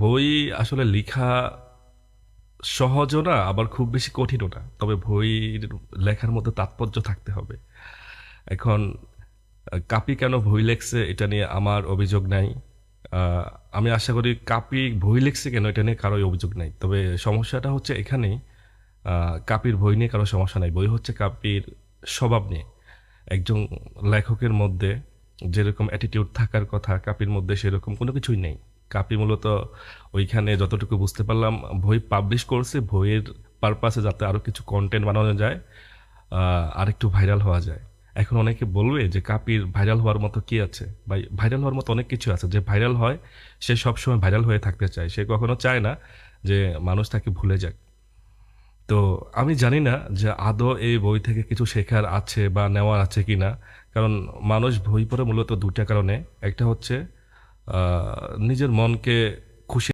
বই আসলে লিখা সহজও না, আবার খুব বেশি কঠিনও না। তবে বইয়ের লেখার মধ্যে তাৎপর্য থাকতে হবে। এখন কাপি কেন বই লেখছে এটা নিয়ে আমার অভিযোগ নাই। আমি আশা করি কাপি বই লিখছে কেন এটা নিয়ে কারোই অভিযোগ নাই। তবে সমস্যাটা হচ্ছে এখানেই, কাপির বই নিয়ে কারো সমস্যা নাই। বই হচ্ছে কাপির স্বভাব নিয়ে। একজন লেখকের মধ্যে যেরকম অ্যাটিটিউড থাকার কথা কাপির মধ্যে সেরকম কোনো কিছুই নেই। কাপি মূলত ওইখানে যতটুকু বুঝতে পারলাম বই পাবলিশ করছে বইয়ের পারপাসে, যাতে আরও কিছু কন্টেন্ট বানানো যায়, আরেকটু ভাইরাল হওয়া যায়। এখন অনেকে বলবে যে কাপির ভাইরাল হওয়ার মতো কি আছে? ভাই, ভাইরাল হওয়ার মতো অনেক কিছু আছে। যে ভাইরাল হয় সে সবসময় ভাইরাল হয়ে থাকতে চায়, সে কখনো চায় না যে মানুষ তাকে ভুলে যাক। তো আমি জানি না যে আদৌ এই বই থেকে কিছু শেখার আছে বা নেওয়ার আছে কিনা। কারণ মানুষ বই পড়ে মূলত দুটা কারণে। একটা হচ্ছে নিজের মনকে